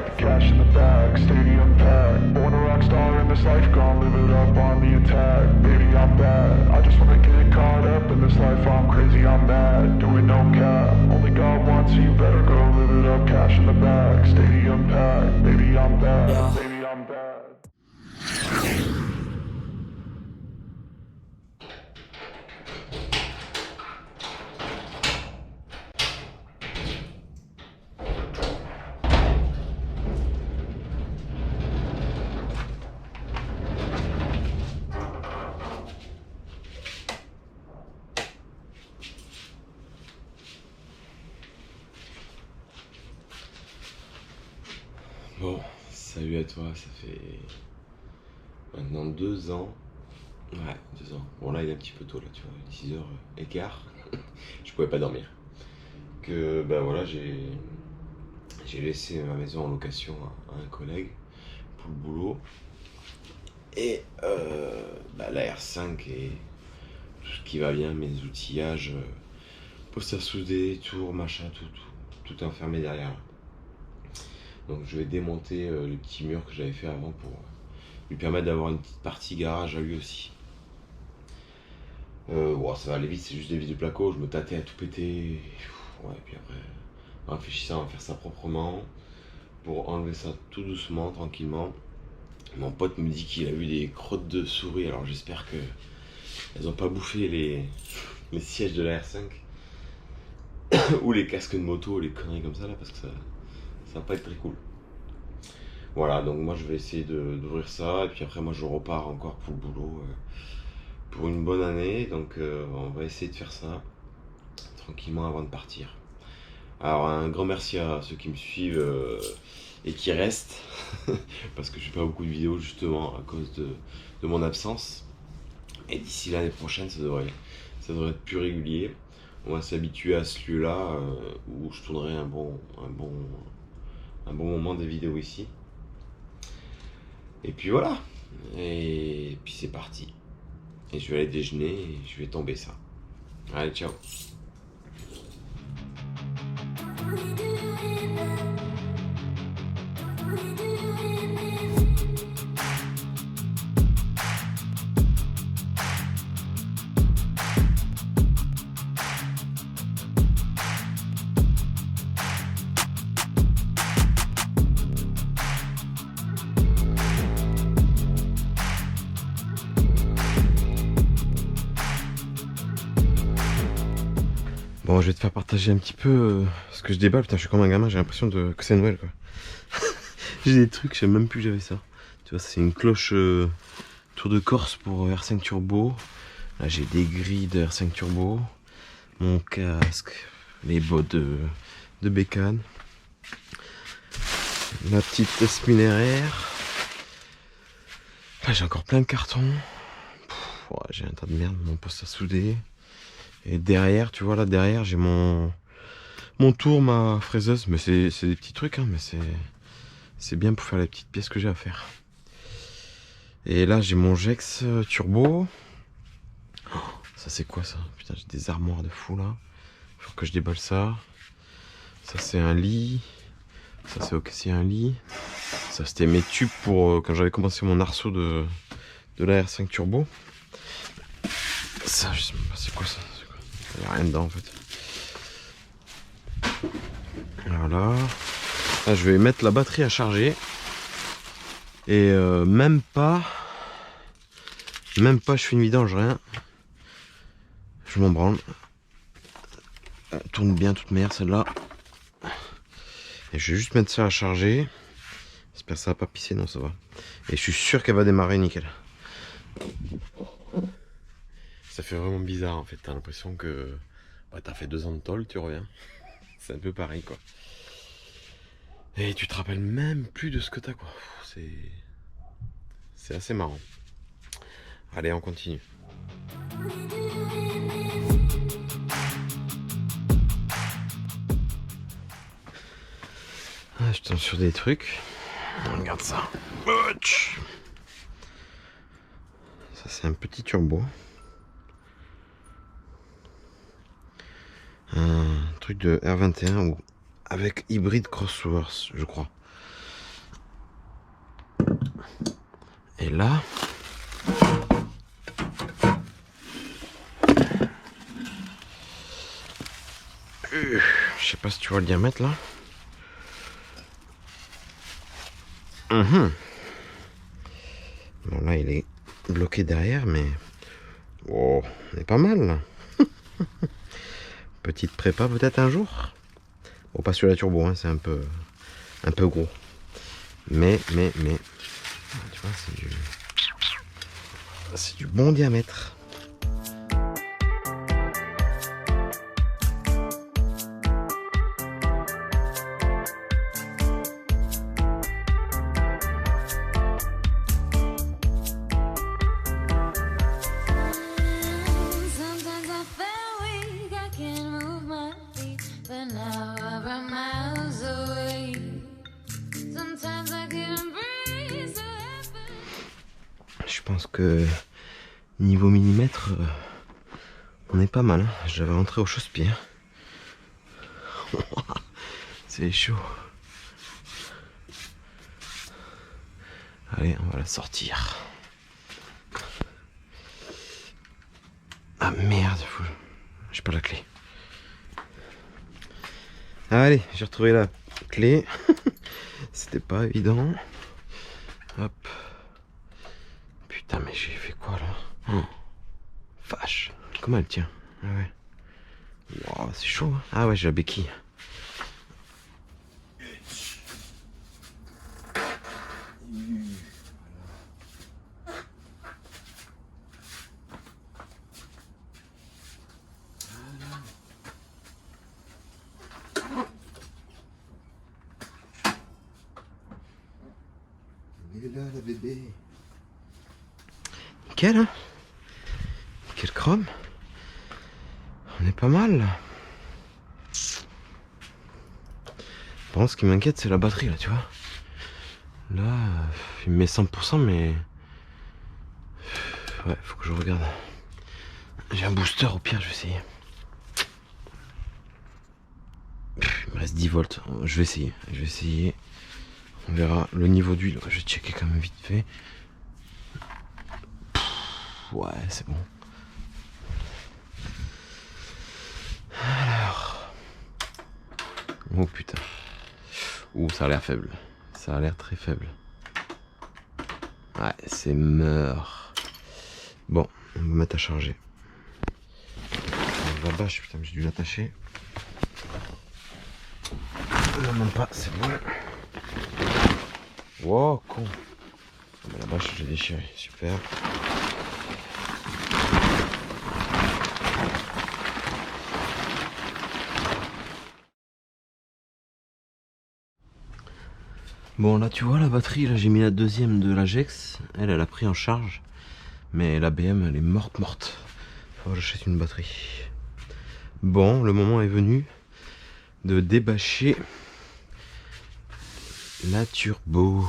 up, cash in the bag, stadium packed. Born a rock star in this life, gonna live it up on the attack. Baby, I'm bad, I just wanna get caught up in this life. I'm crazy, I'm mad, doing no cap. Only God wants you, better go live it up. Cash in the bag, stadium packed. Baby, I'm bad, baby, I'm bad. Bon, salut à toi, ça fait maintenant 2 ans. Ouais, 2 ans. Bon là il est un petit peu tôt là, tu vois, 6h écart. Je pouvais pas dormir. Que ben voilà, j'ai laissé ma maison en location à un collègue pour le boulot. Et la R5 et tout ce qui va bien, mes outillages, poste à souder, tour, machin, tout est enfermé derrière. Donc je vais démonter les petits murs que j'avais fait avant pour lui permettre d'avoir une petite partie garage à lui aussi. Bon, ça va aller vite, c'est juste des vis de placo, je me tâtais à tout péter. Ouais, puis après, en réfléchissant, on va faire ça proprement pour enlever ça tout doucement, tranquillement. Mon pote me dit qu'il a eu des crottes de souris, alors j'espère que elles ont pas bouffé les sièges de la R5 ou les casques de moto, les conneries comme ça là, parce que ça va pas être très cool. Voilà, donc moi je vais essayer d'ouvrir ça, et puis après moi je repars encore pour le boulot pour une bonne année, donc on va essayer de faire ça tranquillement avant de partir. Alors un grand merci à ceux qui me suivent et qui restent, parce que je fais pas beaucoup de vidéos justement à cause de mon absence, et d'ici l'année prochaine ça devrait être plus régulier. On va s'habituer à ce lieu-là où je tournerai un bon moment des vidéos ici. Et puis voilà. Et puis c'est parti. Et je vais aller déjeuner et je vais tomber ça. Allez, ciao. Bon, je vais te faire partager un petit peu ce que je déballe. Putain, je suis comme un gamin, j'ai l'impression que c'est Noël quoi. J'ai des trucs, je sais même plus que j'avais ça. Tu vois, c'est une cloche Tour de Corse pour R5 Turbo. Là, j'ai des grilles de R5 Turbo. Mon casque, les bottes de bécane. Ma petite test minéraire. Là, j'ai encore plein de cartons. Ouais, j'ai un tas de merde, mon poste à souder. Et derrière, tu vois là derrière, j'ai mon tour, ma fraiseuse. Mais c'est des petits trucs, hein, mais c'est bien pour faire les petites pièces que j'ai à faire. Et là, j'ai mon Jex Turbo. Oh, ça c'est quoi ça? Putain, j'ai des armoires de fou là. Faut que je déballe ça. Ça c'est un lit. Ça c'est aussi un lit. Ça c'était mes tubes pour quand j'avais commencé mon arceau de la R5 Turbo. Ça, je sais même pas c'est quoi ça. Il n'y a rien dedans en fait. Voilà. Là, je vais mettre la batterie à charger. Et même pas je fais une vidange, rien. Je m'en branle. Elle tourne bien toute merde celle-là. Et je vais juste mettre ça à charger. J'espère que ça va pas pisser, non ça va. Et je suis sûr qu'elle va démarrer nickel. Ça fait vraiment bizarre en fait, t'as l'impression que t'as fait 2 ans de tôle, tu reviens. C'est un peu pareil quoi. Et tu te rappelles même plus de ce que t'as quoi. C'est assez marrant. Allez, on continue. Ah, je tombe sur des trucs. Regarde ça. Ça c'est un petit turbo. Un truc de R21 ou avec hybride Crossworth, je crois. Et là, je sais pas si tu vois le diamètre là. Bon là il est bloqué derrière, mais oh, on est pas mal là. Petite prépa peut-être un jour. Bon, pas sur la turbo, hein, c'est un peu gros. Mais tu vois, c'est du bon diamètre. Je pense que niveau millimètre, on est pas mal. Hein. Je vais rentrer au chausse-pied. C'est chaud. Allez, on va la sortir. Ah merde, j'ai pas la clé. Allez, j'ai retrouvé la clé. C'était pas évident. Hop. Putain, mais j'ai fait quoi là? Oh. Vache. Comment elle tient? Ah ouais. Wow, c'est chaud. Hein. Ah ouais, j'ai la béquille. Elle est là, la bébé. Nickel, hein? Quel chrome. On est pas mal là. Par contre, ce qui m'inquiète, c'est la batterie là, tu vois. Là, il me met 100%, mais ouais, faut que je regarde. J'ai un booster, au pire, je vais essayer. Il me reste 10 volts. Je vais essayer. On verra le niveau d'huile. Je vais checker quand même vite fait. Ouais, c'est bon. Alors. Oh putain. Ouh, ça a l'air faible. Ça a l'air très faible. Ouais, c'est mort. Bon, on va mettre à charger. La bâche, putain, j'ai dû l'attacher. Non, même pas, c'est bon. Wow, con. La bâche, j'ai déchiré, super. Bon, là, tu vois, la batterie, là, j'ai mis la deuxième de la Gex. Elle a pris en charge. Mais la BM, elle est morte. Faut que j'achète une batterie. Bon, le moment est venu de débâcher la turbo.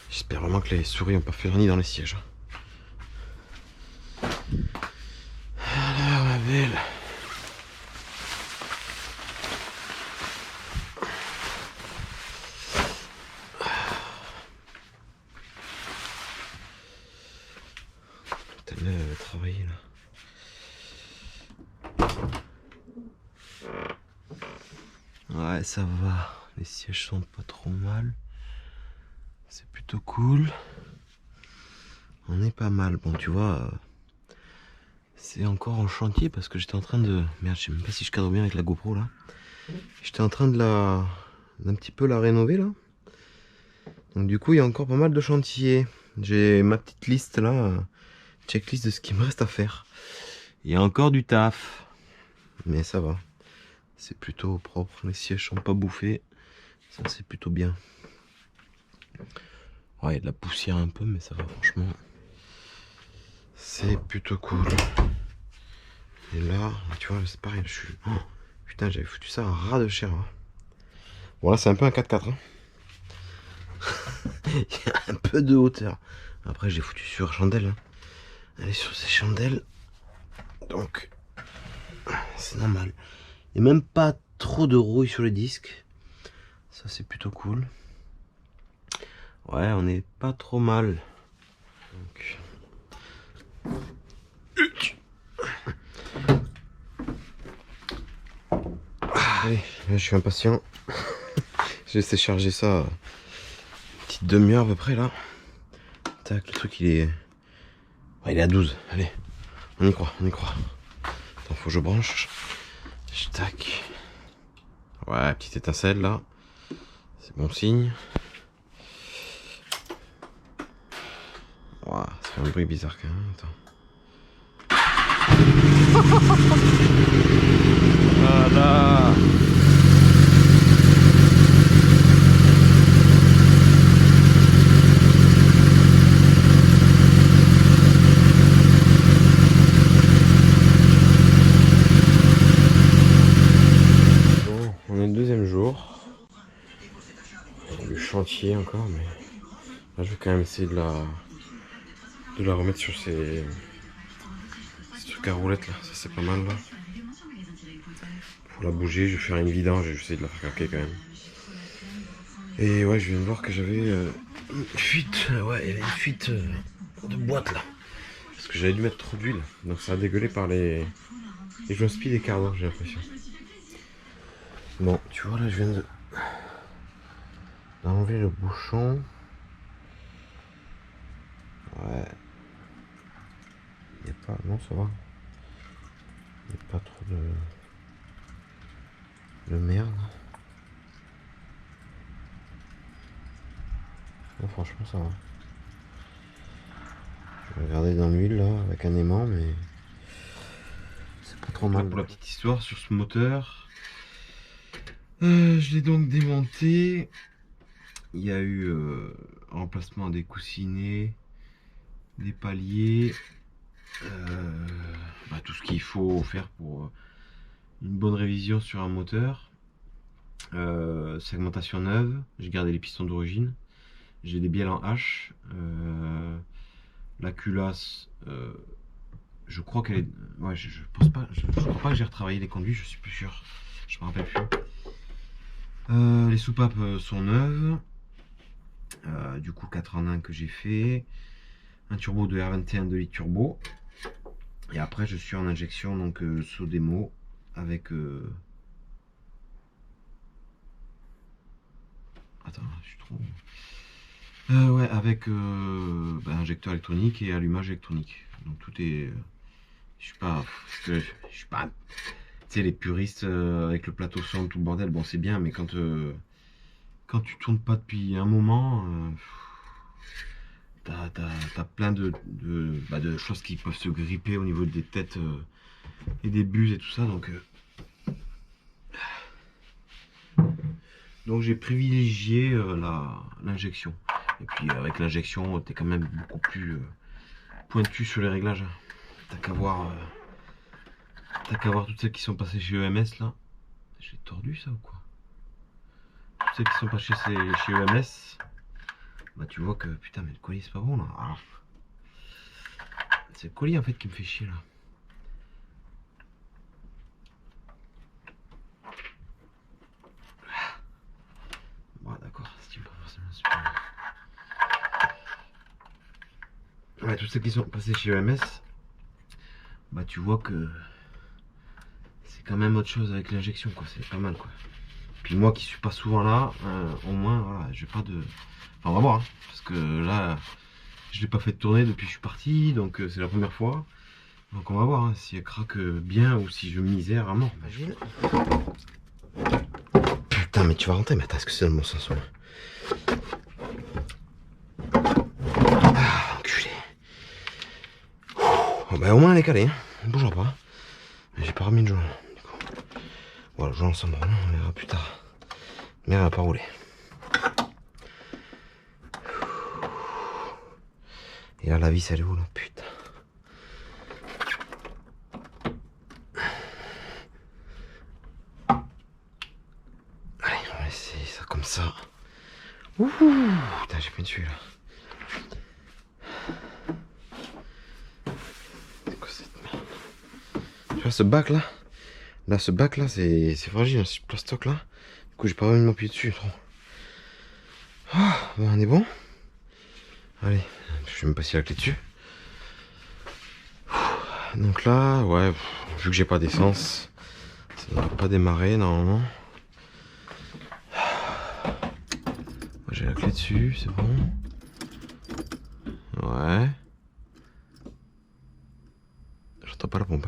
J'espère vraiment que les souris n'ont pas fait nid dans les sièges. Alors, ma belle. Putain, là, elle va travailler là. Ouais, ça va. Les sièges sont pas trop mal. C'est plutôt cool. On est pas mal. Bon, tu vois, c'est encore en chantier parce que j'étais en train de... Merde, je sais même pas si je cadre bien avec la GoPro là. J'étais en train de d'un petit peu la rénover là. Donc du coup, il y a encore pas mal de chantiers. J'ai ma petite liste là, checklist de ce qu'il me reste à faire. Il y a encore du taf. Mais ça va. C'est plutôt propre. Les sièges sont pas bouffés. Ça, c'est plutôt bien. Ouais, il y a de la poussière un peu, mais ça va, franchement. C'est plutôt cool. Et là, tu vois, c'est pareil. Je suis... Oh, putain, j'avais foutu ça à ras de chair. Hein. Bon, là, c'est un peu un 4x4. Hein. Il y a un peu de hauteur. Après, j'ai foutu sur chandelle. Hein. Elle est sur ces chandelles. Donc, c'est normal. Il n'y a même pas trop de rouille sur les disques. Ça, c'est plutôt cool. Ouais, on est pas trop mal. Donc... Allez, là, je suis impatient. J'ai laissé charger ça une petite demi-heure à peu près là. Tac, le truc il est... il est à 12. Allez, on y croit, on y croit. Attends, faut que je branche. Tac. Ouais, petite étincelle là. C'est bon signe. Ouah, ça fait un bruit bizarre quand même. Attends. Voilà. Bon, on est le deuxième jour. Il y a du chantier encore, mais là je vais quand même essayer de la remettre sur ces trucs à roulettes là. Ça c'est pas mal là. Pour la bouger, je vais faire une vidange et je vais essayer de la faire craquer quand même. Et ouais, je viens de voir que j'avais une fuite. Ouais, il y avait une fuite de boîte là. Parce que j'avais dû mettre trop d'huile. Donc ça a dégueulé par les joints speed et cardan, j'ai l'impression. Bon, tu vois là, je viens d'enlever le bouchon. Ouais. Il n'y a pas... Non, ça va. Il n'y a pas trop de merde. Non, franchement, ça va. Je vais regarder dans l'huile là, avec un aimant, mais... c'est pas trop mal. Pour la petite histoire, sur ce moteur, je l'ai donc démonté. Il y a eu remplacement des coussinets, des paliers, tout ce qu'il faut faire pour une bonne révision sur un moteur. Segmentation neuve, j'ai gardé les pistons d'origine, j'ai des bielles en H, la culasse, je crois qu'elle est... ouais, je pense pas, je crois pas que j'ai retravaillé les conduits, je suis plus sûr, je me rappelle plus. Les soupapes sont neuves. Du coup 4 en 1 que j'ai fait, un turbo de R21 2 litres turbo, et après je suis en injection donc Sodemo avec attends, je suis trop ouais, avec injecteur électronique et allumage électronique, donc tout est je suis pas tu sais, les puristes avec le plateau son, tout le bordel, bon c'est bien, mais quand tu tournes pas depuis un moment, t'as plein de choses qui peuvent se gripper au niveau des têtes et des buses et tout ça, donc j'ai privilégié l'injection. Et puis avec l'injection, t'es quand même beaucoup plus pointu sur les réglages. T'as qu'à voir toutes celles qui sont passées chez EMS là. J'ai tordu ça ou quoi? Toutes celles qui sont passées chez EMS. Bah tu vois que putain, mais le colis c'est pas bon là. Ah. C'est le colis en fait qui me fait chier là. Bon d'accord, c'est pas forcément super. Ouais, toutes celles qui sont passées chez EMS, bah tu vois que c'est quand même autre chose avec l'injection quoi, c'est pas mal quoi. Puis moi qui suis pas souvent là, au moins voilà, j'ai pas de... Enfin on va voir, hein, parce que là je l'ai pas fait tourner depuis que je suis parti, donc c'est la première fois. Donc on va voir hein, si elle craque bien ou si je misère à mort. Imagine. Putain mais tu vas rentrer, mais attends, est-ce que c'est dans le bon sens là? Ah enculé. Oh, bah au moins elle est calée, hein. On bougera pas. Mais j'ai pas remis le joint. Voilà, le joint ensemble, on verra plus tard. Mais elle va pas rouler. Et là la vis elle est où là? Putain. Allez, on va essayer ça comme ça. Ouh, putain, j'ai pas dessus là. C'est quoi cette merde? Tu vois ce bac là? Là, ce bac là, c'est fragile, hein, ce plastoc là. Du coup, j'ai pas envie de m'appuyer dessus trop. Oh, bon, on est bon? Allez, Je sais même pas s'il y a la clé dessus. Donc là, ouais, vu que j'ai pas d'essence, ça ne devrait pas démarrer normalement. J'ai la clé dessus, c'est bon. Ouais. J'entends pas la pompe.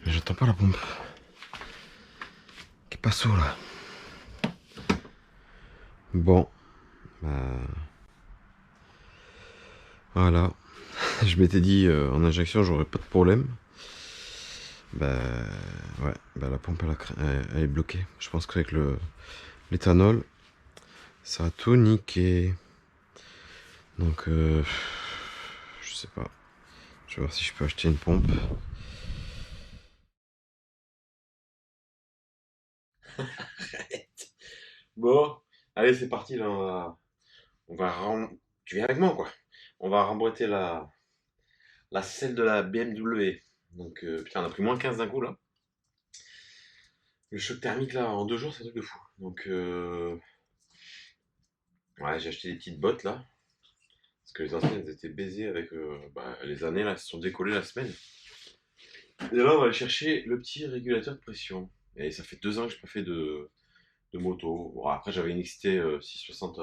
Mais j'entends pas la pompe. Qu'est pas saut là. Bon. Voilà. Je m'étais dit en injection j'aurais pas de problème. Ouais, la pompe elle est bloquée. Je pense qu'avec l'éthanol, ça a tout niqué. Donc je sais pas. Je vais voir si je peux acheter une pompe. Bon, allez c'est parti là. Tu viens avec moi quoi. On va remboîter la selle de la BMW. Donc putain on a pris moins 15 d'un coup là. Le choc thermique là en 2 jours c'est un truc de fou. Donc ouais j'ai acheté des petites bottes là. Parce que les anciennes elles étaient baisées avec les années là, elles se sont décollées la semaine. Et là on va aller chercher le petit régulateur de pression. Et ça fait 2 ans que j'ai pas fait de moto. Bon, après j'avais une XT 660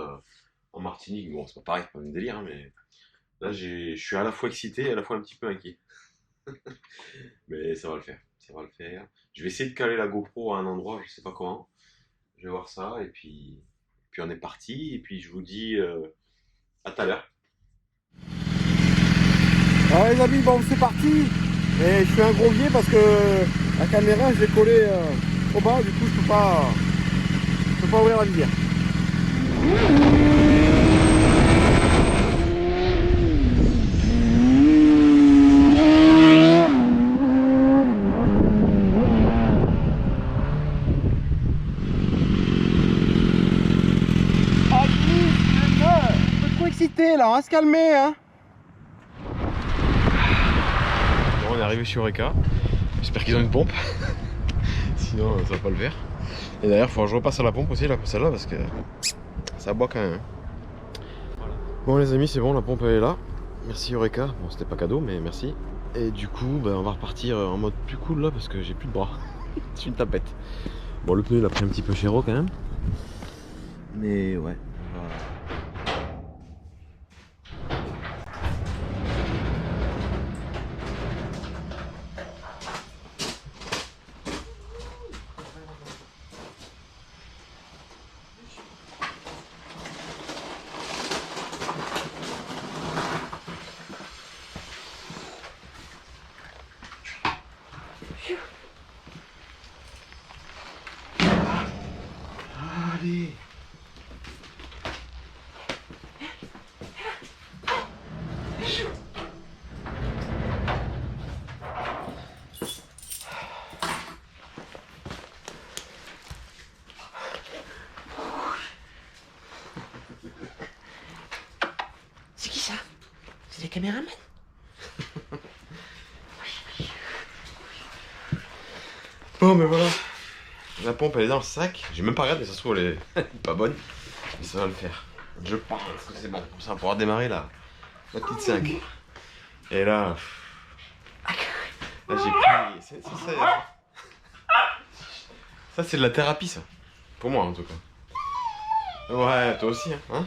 en Martinique. Bon c'est pas pareil, c'est pas le même délire hein, mais là je suis à la fois excité et à la fois un petit peu inquiet. Mais ça va le faire, ça va le faire. Je vais essayer de caler la GoPro à un endroit, je sais pas comment. Je vais voir ça et puis on est parti. Et puis je vous dis à tout à l'heure. Alors les amis, bon c'est parti. Et je suis un gros biais parce que la caméra je l'ai collée au bas, du coup je peux pas ouvrir la visière. Excité là, on va se calmer hein. Bon, on est arrivé sur Eureka. J'espère qu'ils ont une pompe. Sinon ça va pas le faire. Et d'ailleurs il faut que je repasse à la pompe aussi là, celle-là parce que ça boit quand même. Hein. Voilà. Bon les amis c'est bon, la pompe elle est là. Merci Eureka. Bon c'était pas cadeau mais merci. Et du coup on va repartir en mode plus cool là parce que j'ai plus de bras. C'est une tapette. Bon le pneu il a pris un petit peu chéro quand même. Mais ouais. Voilà. Allez. C'est qui ça? C'est les caméramans? Bon mais voilà. La pompe elle est dans le sac. J'ai même pas regardé, ça se trouve elle est pas bonne. Mais ça va le faire. Je pense que c'est bon. Ça va pouvoir démarrer la petite 5. Et là j'ai pris. Ça c'est de la thérapie ça. Pour moi en tout cas. Ouais, toi aussi hein.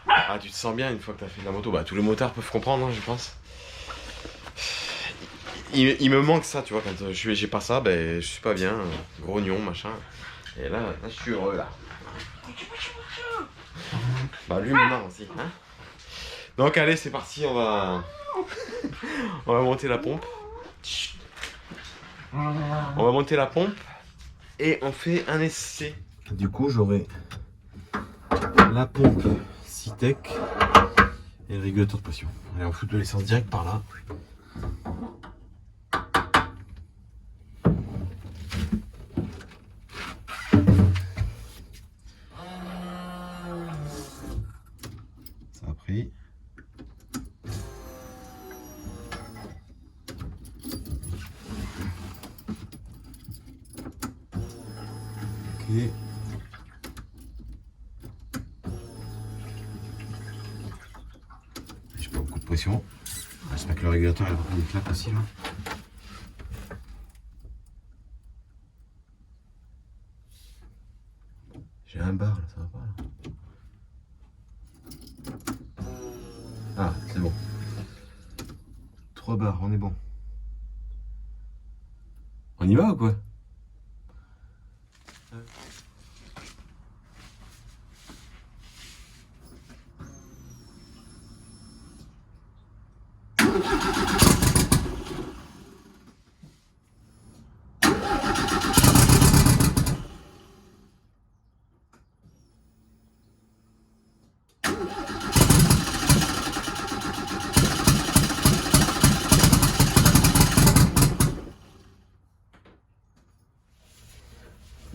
Ah tu te sens bien une fois que t'as fait de la moto. Bah tous les motards peuvent comprendre hein, je pense. Il me manque ça, tu vois, quand j'ai pas ça, ben je suis pas bien, grognon, machin. Et là je suis heureux là. Bah lui maintenant aussi, hein. Donc allez c'est parti, on va monter la pompe. On va monter la pompe et on fait un essai. Du coup j'aurai la pompe Citec et le régulateur de pression. Allez on fout de l'essence direct par là. Ça a pris. pied. J'ai pas beaucoup de pression. J'espère que le régulateur il va prendre une claque aussi là. J'ai un bar là, ça va pas là. Ah, c'est bon. 3 bars, on est bon. On y va ou quoi?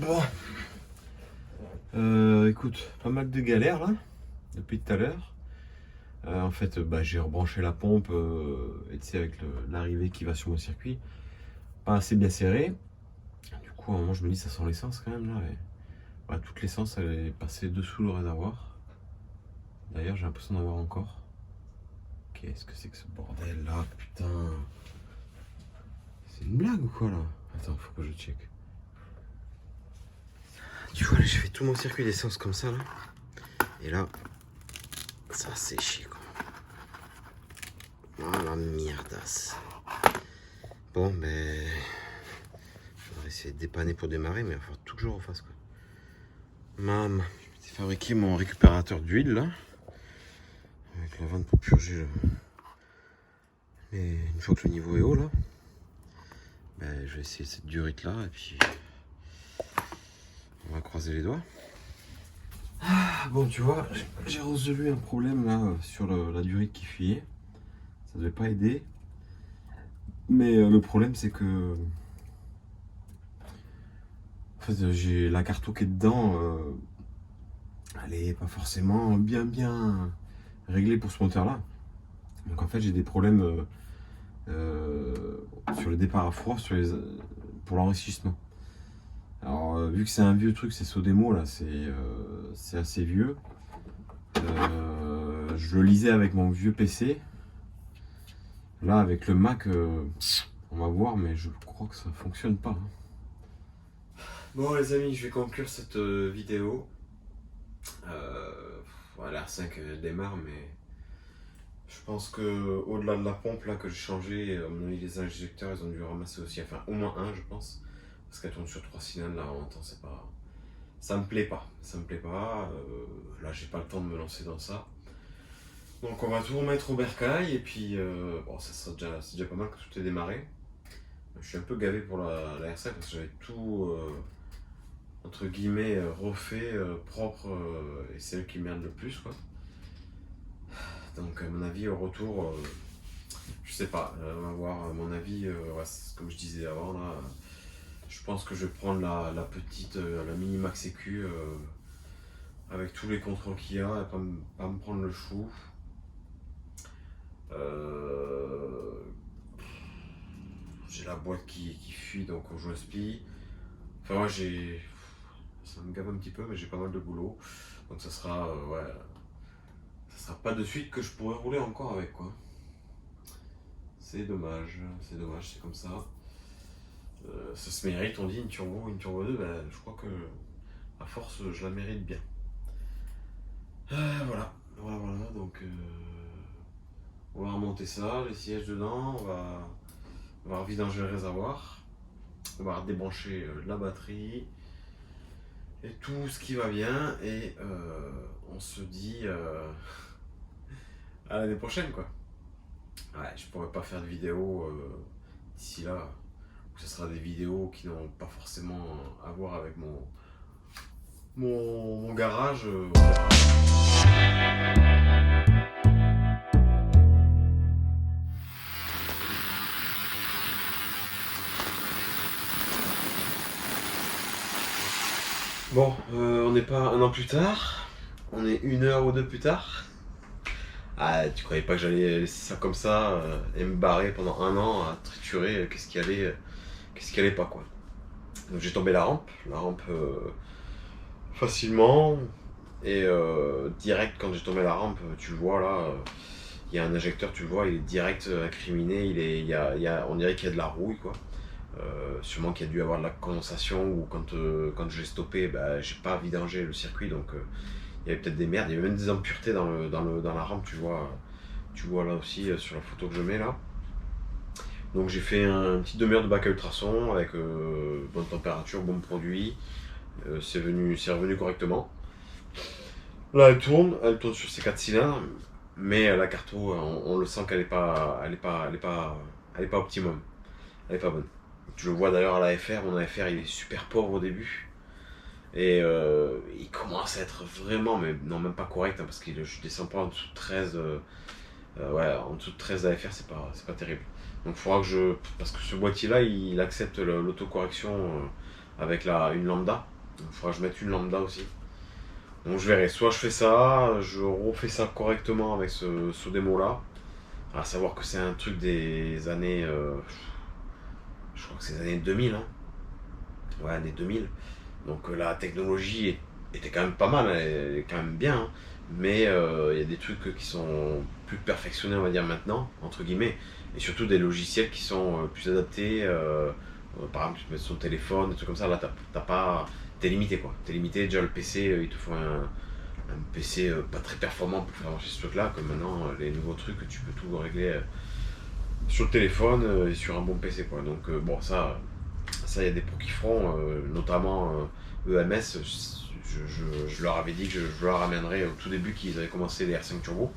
Bon, écoute, pas mal de galères là, depuis tout à l'heure. En fait, j'ai rebranché la pompe, et tu sais, avec l'arrivée qui va sur mon circuit, pas assez bien serré. Du coup, à un moment, je me dis, ça sent l'essence quand même là. Et, toute l'essence, elle est passée dessous le réservoir. D'ailleurs, j'ai l'impression d'en avoir encore. Qu'est-ce que c'est que ce bordel là, putain? C'est une blague ou quoi là? Attends, faut que je check. Tu vois, là, je fais tout mon circuit d'essence comme ça, là. Et là, ça a séché, quoi. Oh la mierdasse. Bon, je vais essayer de dépanner pour démarrer, mais il va falloir tout que je refasse, quoi. Mam, j'ai fabriqué mon récupérateur d'huile, là. Avec la vanne pour purger, là. Et une fois que le niveau est haut, là, je vais essayer cette durite, là, et puis... on va croiser les doigts. Ah, bon, tu vois, j'ai résolu un problème là sur la durite qui fuyait. Ça devait pas aider. Mais le problème, c'est que en fait, j'ai la carto qui est dedans. Elle est pas forcément bien réglée pour ce moteur là. Donc en fait, j'ai des problèmes sur le départ à froid, pour l'enrichissement. Alors vu que c'est un vieux truc, c'est Sodemo là, c'est assez vieux. Je le lisais avec mon vieux PC. Là avec le Mac, on va voir, mais je crois que ça fonctionne pas. Bon les amis, je vais conclure cette vidéo. L'R5 démarre, mais je pense que au-delà de la pompe là que j'ai changé, à mon avis les injecteurs ils ont dû ramasser aussi, enfin au moins un je pense. Parce qu'elle tourne sur 3 cylindres là en même temps, c'est pas... ça me plaît pas. Là j'ai pas le temps de me lancer dans ça. Donc on va tout remettre au bercail et puis c'est déjà pas mal que tout est démarré. Je suis un peu gavé pour la R5 parce que j'avais tout entre guillemets refait, propre, et c'est elle qui merde le plus quoi. Donc à mon avis au retour, je sais pas, on va voir, à mon avis, comme je disais avant là. Je pense que je vais prendre la petite, la Mini Max EQ avec tous les contrôles qu'il y a et pas me prendre le chou. J'ai la boîte qui fuit donc je joue-spie. Enfin moi ça me gave un petit peu mais j'ai pas mal de boulot. Donc ça sera ça sera pas de suite que je pourrais rouler encore avec quoi. C'est dommage, c'est comme ça. Ça se mérite, on dit une turbo 2, je crois que à force je la mérite bien. Voilà, donc on va remonter ça, les sièges dedans, on va revidanger le réservoir, on va débrancher la batterie et tout ce qui va bien et on se dit à l'année prochaine quoi. Ouais, je pourrais pas faire de vidéo d'ici là. Ce sera des vidéos qui n'ont pas forcément à voir avec mon garage. Bon, on n'est pas un an plus tard, on est 1 heure ou 2 plus tard. Ah, tu croyais pas que j'allais laisser ça comme ça et me barrer pendant 1 an à triturer qu'est-ce qui allait pas quoi. Donc j'ai tombé la rampe facilement. Et direct quand j'ai tombé la rampe, tu le vois là, il y a un injecteur, tu le vois, il est direct incriminé, on dirait qu'il y a de la rouille quoi. Sûrement qu'il y a dû avoir de la condensation ou quand j'ai stoppé, bah, j'ai pas vidangé le circuit donc il y avait peut-être des merdes, il y avait même des impuretés dans la rampe, tu vois là aussi sur la photo que je mets là. Donc j'ai fait un petit demi-heure de bac à ultrasons avec bonne température, bon produit, c'est revenu correctement. Là elle tourne sur ses 4 cylindres, mais la carto on le sent qu'elle est pas optimum, elle est pas bonne. Je le vois d'ailleurs à l'AFR, mon AFR il est super pauvre au début. Et il commence à être vraiment, mais non même pas correct, hein, parce que je descends pas en dessous de 13, ouais, en dessous de 13 AFR c'est pas terrible. Donc il faudra parce que ce boîtier là il accepte l'autocorrection avec une lambda, donc il faudra que je mette une lambda aussi. Donc je verrai, soit je fais ça, je refais ça correctement avec ce démo là, à savoir que c'est un truc des années, je crois que c'est les années 2000, hein. Ouais, années 2000. Donc la technologie était quand même pas mal, elle est quand même bien, hein. Mais il y a des trucs qui sont plus perfectionnés, on va dire maintenant, entre guillemets, et surtout des logiciels qui sont plus adaptés. Par exemple, tu peux mettre son téléphone, des trucs comme ça, là t'es limité quoi. T'es limité, déjà le PC, il te faut un PC pas très performant pour faire marcher ce truc là, comme maintenant les nouveaux trucs, tu peux tout régler sur le téléphone et sur un bon PC quoi. Donc bon, ça il y a des pros qui feront, notamment EMS. Je leur avais dit que je leur ramènerais au tout début qu'ils avaient commencé les R5 Turbo.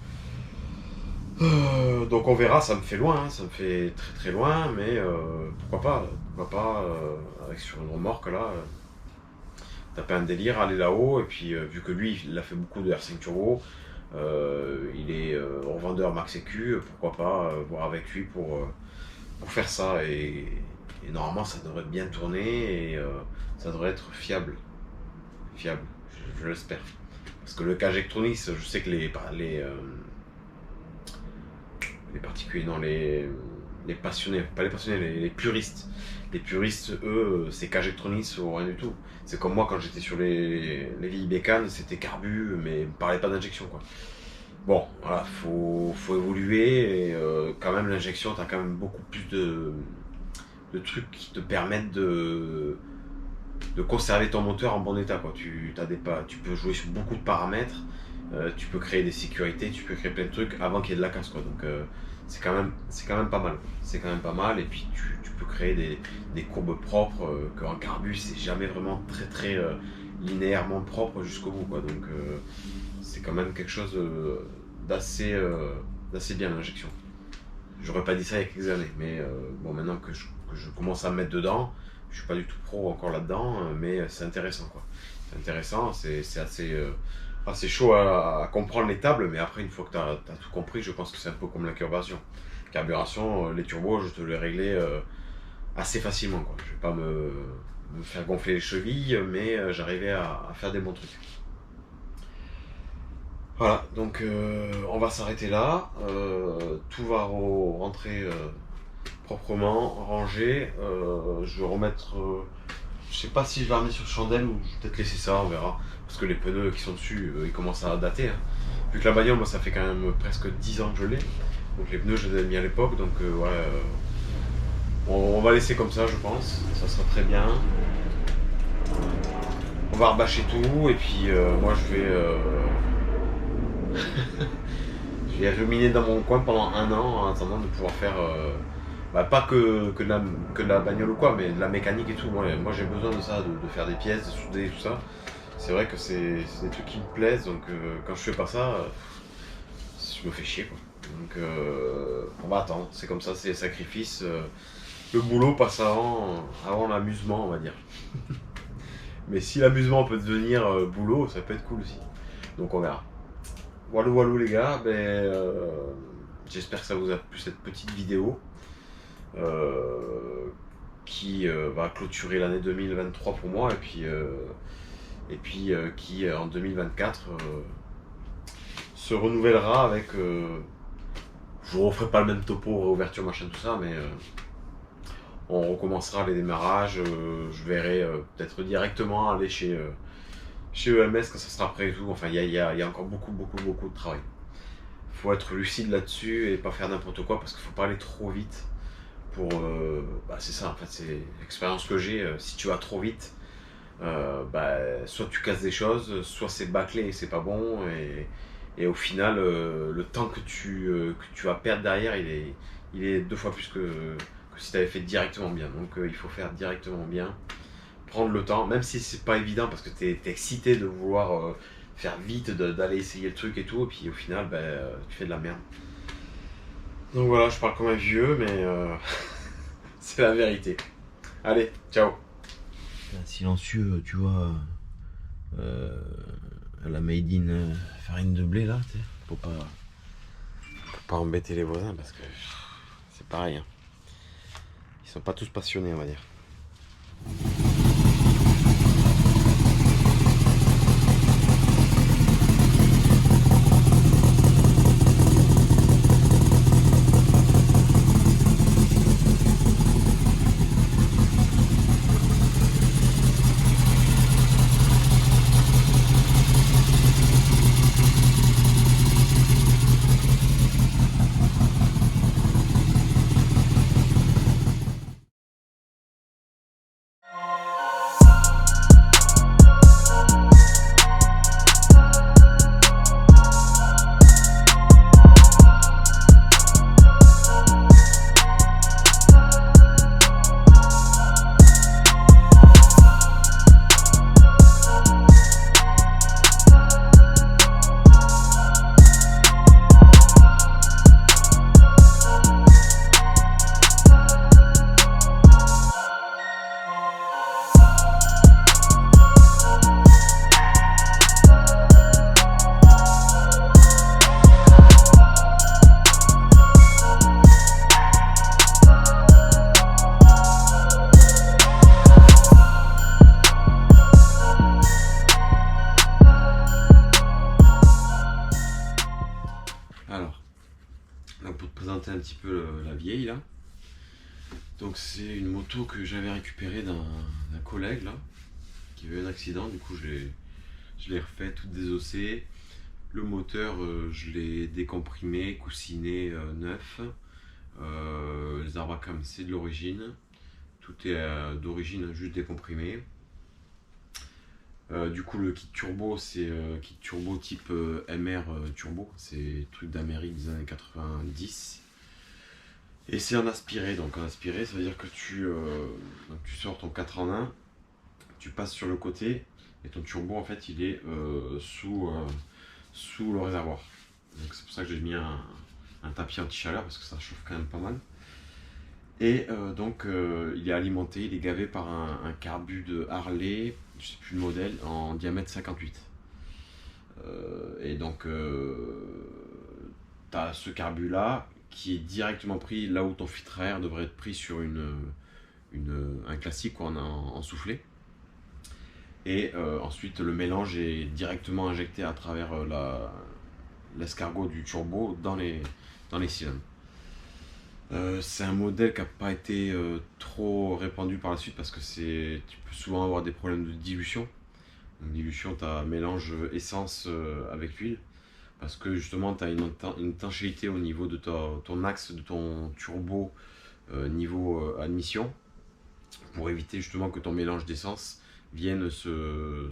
Donc on verra, ça me fait loin, hein, ça me fait très très loin, mais pourquoi pas avec sur une remorque là, taper un délire, aller là-haut, et puis vu que lui il a fait beaucoup de R5 Turbo, il est revendeur Max EQ, pourquoi pas voir avec lui pour faire ça, et normalement ça devrait bien tourner, et ça devrait être fiable, je l'espère. Parce que le Cagectronics, je sais que les particuliers, non, les passionnés, pas les passionnés, les puristes. Les puristes, eux, c'est Cagectronics ou rien du tout. C'est comme moi quand j'étais sur les vieilles bécanes, c'était carbu, mais ne parlait pas d'injection quoi. Bon, voilà, faut évoluer, et quand même l'injection, t'as quand même beaucoup plus de trucs qui te permettent de conserver ton moteur en bon état quoi. Tu peux jouer sur beaucoup de paramètres, tu peux créer des sécurités, tu peux créer plein de trucs avant qu'il y ait de la casse quoi. Donc c'est quand même pas mal. C'est quand même pas mal, et puis tu peux créer des courbes propres qu'en carbu c'est jamais vraiment très linéairement propre jusqu'au bout quoi. Donc c'est quand même quelque chose d'assez bien l'injection. J'aurais pas dit ça il y a quelques années, mais bon, maintenant que je commence à me mettre dedans, je suis pas du tout pro encore là-dedans, mais c'est intéressant quoi. C'est intéressant, c'est assez chaud à comprendre les tables, mais après une fois que tu as tout compris, je pense que c'est un peu comme la carburation. Carburation, les turbos, je te les réglais assez facilement quoi. Je vais pas me faire gonfler les chevilles, mais j'arrivais à faire des bons trucs. Voilà, donc on va s'arrêter là. Tout va rentrer proprement, rangé. Je vais remettre. Je sais pas si je vais remettre sur chandelle ou je vais peut-être laisser ça, on verra. Parce que les pneus qui sont dessus, ils commencent à dater, hein. Vu que la bagnole, moi, ça fait quand même presque 10 ans que je l'ai. Donc les pneus, je les ai mis à l'époque. Donc ouais, on va laisser comme ça, je pense. Ça sera très bien. On va rebâcher tout, et puis moi, je vais. Je vais ruminer dans mon coin pendant 1 an en attendant de pouvoir faire pas que de la bagnole ou quoi, mais de la mécanique et tout. Moi j'ai besoin de ça, de faire des pièces, de souder et tout ça. C'est vrai que c'est des trucs qui me plaisent, donc quand je fais pas ça, je me fais chier quoi. Donc on va attendre, c'est comme ça, c'est les sacrifices. Le boulot passe avant l'amusement, on va dire. Mais si l'amusement peut devenir boulot, ça peut être cool aussi. Donc on verra. Walou les gars, j'espère que ça vous a plu cette petite vidéo qui va clôturer l'année 2023 pour moi, et puis qui en 2024 se renouvellera avec, je ne referai pas le même topo, réouverture machin tout ça, mais on recommencera les démarrages. Je verrai peut-être directement aller chez chez EMS quand ça sera prêt et tout. Enfin, il y a encore beaucoup de travail. Faut être lucide là-dessus et pas faire n'importe quoi parce qu'il faut pas aller trop vite pour... c'est ça, en fait, c'est l'expérience que j'ai. Si tu vas trop vite, soit tu casses des choses, soit c'est bâclé et c'est pas bon. Et au final, le temps que tu vas perdre derrière, il est 2 fois plus que si tu avais fait directement bien. Donc il faut faire directement bien, prendre le temps, même si c'est pas évident parce que tu es excité de vouloir faire vite, d'aller essayer le truc et tout, et puis au final, tu fais de la merde. Donc voilà, je parle comme un vieux, mais c'est la vérité. Allez, ciao. Silencieux, tu vois, la made in farine de blé là, tu sais, faut pas embêter les voisins parce que c'est pareil, hein. Ils sont pas tous passionnés, on va dire. Alors, donc pour te présenter un petit peu la vieille là. Donc c'est une moto que j'avais récupérée d'un collègue là, qui avait eu un accident, du coup je l'ai refait toute désossée. Le moteur je l'ai décomprimé, coussiné neuf. Les arbres à cam c'est de l'origine. Tout est d'origine, juste décomprimé. Du coup le kit turbo c'est kit turbo type MR turbo, c'est truc d'Amérique des années 90. Et c'est en aspiré, donc en aspiré ça veut dire que tu sors ton 4 en 1, tu passes sur le côté et ton turbo en fait il est sous le réservoir. Donc c'est pour ça que j'ai mis un tapis anti-chaleur parce que ça chauffe quand même pas mal. Et il est alimenté, il est gavé par un carbu de Harley, je sais plus le modèle, en diamètre 58. Et donc tu as ce carbu là qui est directement pris là où ton filtre à air devrait être pris sur un classique quoi, en soufflé. Et ensuite le mélange est directement injecté à travers l'escargot du turbo dans les cylindres. C'est un modèle qui n'a pas été trop répandu par la suite parce que tu peux souvent avoir des problèmes de dilution. Donc dilution, tu as mélange essence avec huile parce que justement tu as une étanchéité au niveau de ton axe de ton turbo niveau admission pour éviter justement que ton mélange d'essence vienne se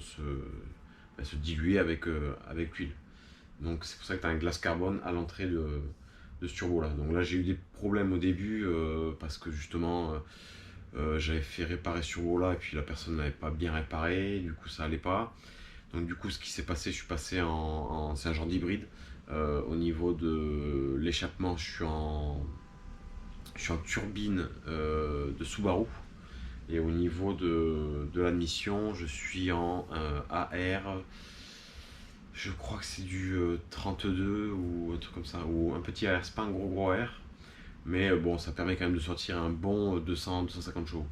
diluer avec l'huile. Donc c'est pour ça que tu as un glace carbone à l'entrée de ce turbo là. Donc là j'ai eu des problèmes au début parce que justement j'avais fait réparer ce turbo là et puis la personne n'avait pas bien réparé, du coup ça allait pas. Donc du coup ce qui s'est passé, je suis passé c'est un genre d'hybride. Au niveau de l'échappement je suis en turbine de Subaru. Et au niveau de l'admission je suis en AR. Je crois que c'est du 32 ou un truc comme ça, ou un petit air, c'est pas un gros air, mais bon, ça permet quand même de sortir un bon 200-250 chevaux.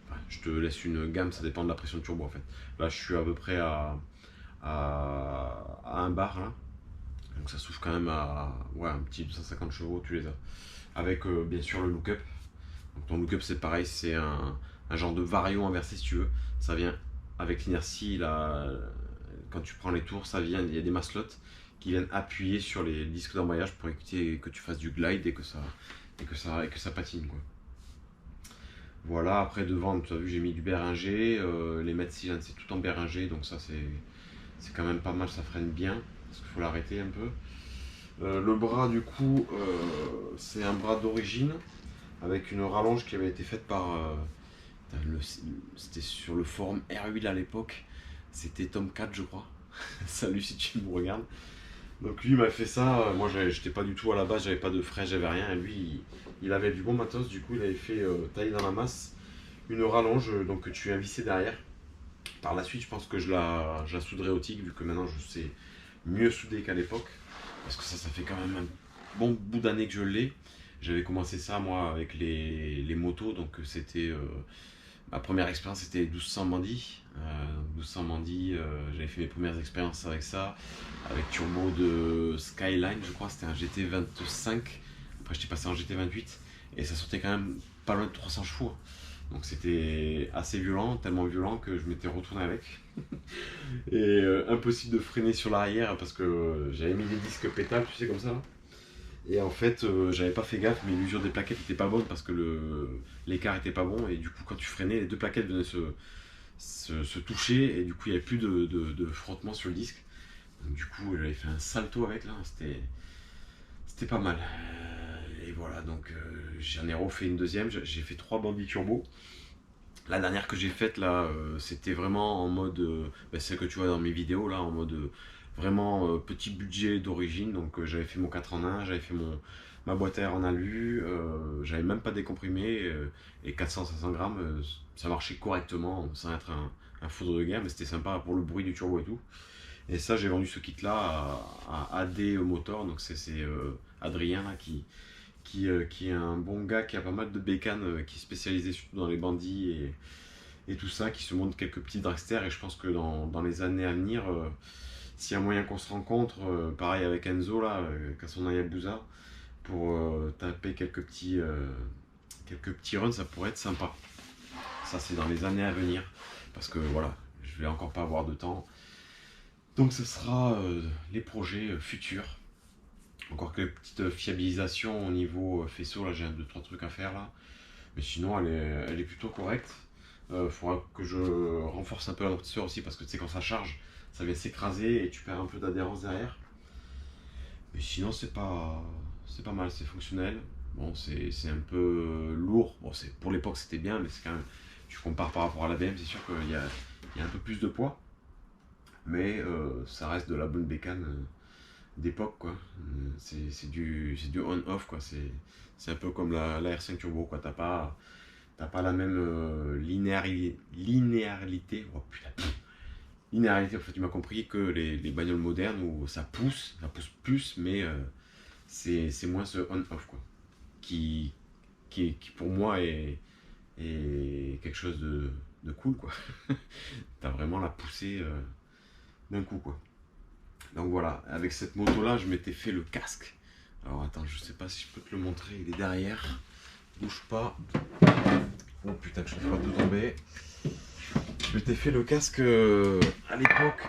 Enfin, je te laisse une gamme, ça dépend de la pression de turbo en fait. Là, je suis à peu près à 1 bar là, donc ça souffle quand même à un petit 250 chevaux, tu les as. Avec bien sûr le look-up. Donc ton look-up c'est pareil, c'est un genre de variant inversé si tu veux. Ça vient avec l'inertie, quand tu prends les tours, ça vient, il y a des maslottes qui viennent appuyer sur les disques d'embrayage pour éviter que tu fasses du glide et que ça patine, quoi. Voilà, après devant, tu as vu, j'ai mis du Béringer, les mètres cylindres c'est tout en Béringer, donc ça c'est quand même pas mal, ça freine bien, parce qu'il faut l'arrêter un peu. Le bras du coup, c'est un bras d'origine, avec une rallonge qui avait été faite par, c'était sur le forum R8 à l'époque, c'était Tomcat je crois, salut si tu me regardes. Donc lui il m'a fait ça, moi j'étais pas du tout à la base, j'avais pas de frais, j'avais rien, et lui il avait du bon matos, du coup il avait fait tailler dans la masse une rallonge donc que tu as vissé derrière. Par la suite je pense que je la souderai au TIG, vu que maintenant je sais mieux souder qu'à l'époque, parce que ça fait quand même un bon bout d'années que je l'ai. J'avais commencé ça moi avec les motos, donc c'était ma première expérience, c'était 1200 Mandy. 1200 Mandy, j'avais fait mes premières expériences avec ça, avec turbo de Skyline, je crois, c'était un GT25. Après, j'étais passé en GT28 et ça sortait quand même pas loin de 300 chevaux. Donc, c'était assez violent, tellement violent que je m'étais retourné avec. Et impossible de freiner sur l'arrière parce que j'avais mis des disques pétales, tu sais, comme ça là. Et en fait, j'avais pas fait gaffe, mais l'usure des plaquettes était pas bonne parce que l'écart était pas bon. Et du coup, quand tu freinais, les deux plaquettes venaient se toucher et du coup, il n'y avait plus de frottement sur le disque. Donc, du coup, j'avais fait un salto avec là, c'était pas mal. Et voilà, donc j'en ai refait une deuxième. J'ai fait 3 bandits turbo. La dernière que j'ai faite là, c'était vraiment en mode, celle que tu vois dans mes vidéos là, en mode vraiment petit budget d'origine. Donc j'avais fait mon 4 en 1, j'avais fait ma boîte à air en alu, j'avais même pas décomprimé, et 400-500 grammes, ça marchait correctement sans être un foudre de guerre, mais c'était sympa pour le bruit du turbo et tout. Et ça, j'ai vendu ce kit là à AD Motor, donc c'est Adrien là qui est un bon gars, qui a pas mal de bécanes, qui est spécialisé surtout dans les bandits et tout ça, qui se montre quelques petits dragsters. Et je pense que dans les années à venir, s'il y a moyen qu'on se rencontre, pareil avec Enzo là, qu'à son Hayabusa, pour taper quelques petits runs, ça pourrait être sympa. Ça c'est dans les années à venir, parce que voilà, je vais encore pas avoir de temps. Donc ce sera les projets futurs. Encore quelques petites fiabilisations au niveau faisceau, là j'ai 2-3 trucs à faire là. Mais sinon elle est plutôt correcte. Faudra que je renforce un peu l'amortisseur aussi, parce que tu sais, quand ça charge, ça vient s'écraser et tu perds un peu d'adhérence derrière. Mais sinon c'est pas mal, c'est fonctionnel. Bon, c'est un peu lourd. Bon, pour l'époque c'était bien, mais c'est quand même, tu compares par rapport à la BM, c'est sûr qu'il y a un peu plus de poids. Mais ça reste de la bonne bécane d'époque, quoi. C'est du on-off, quoi. C'est un peu comme la R5 Turbo, quoi. T'as pas la même linéarité. Oh putain, linéarité, en fait, tu m'as compris, que les bagnoles modernes où ça pousse plus, mais c'est moins ce on-off, quoi. Qui pour moi est quelque chose de cool, quoi. T'as vraiment la poussée d'un coup, quoi. Donc voilà, avec cette moto là je m'étais fait le casque. Alors attends, je sais pas si je peux te le montrer, il est derrière, bouge pas. Oh putain, que je ne fais pas tout tomber. Je m'étais fait le casque à l'époque,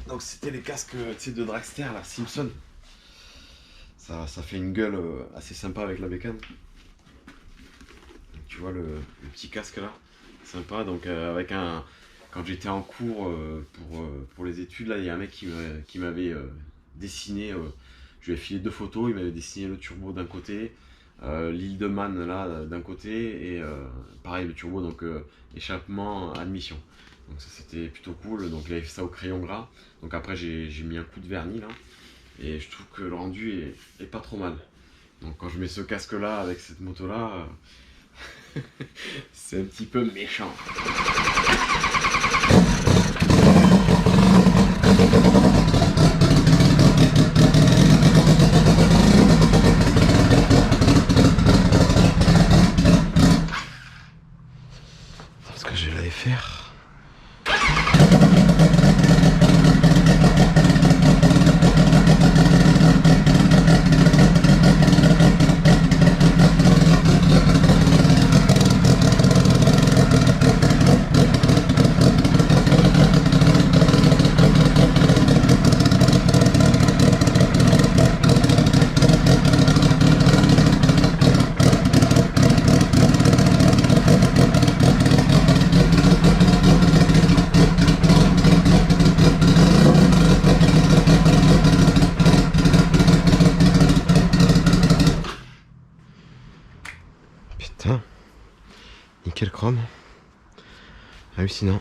donc c'était les casques de dragster là, Simpson. Ça fait une gueule assez sympa avec la bécane. Donc, tu vois le petit casque là, sympa. Donc avec quand j'étais en cours pour les études, là, il y a un mec qui m'avait dessiné, je lui ai filé 2 photos, il m'avait dessiné le turbo d'un côté, l'île de Man là d'un côté, et pareil le turbo, donc échappement, admission. Donc ça c'était plutôt cool, donc il avait fait ça au crayon gras. Donc après j'ai mis un coup de vernis là, et je trouve que le rendu est pas trop mal. Donc quand je mets ce casque là avec cette moto là, c'est un petit peu méchant. Ce que je l'allais faire. Putain. Nickel chrome. Hallucinant.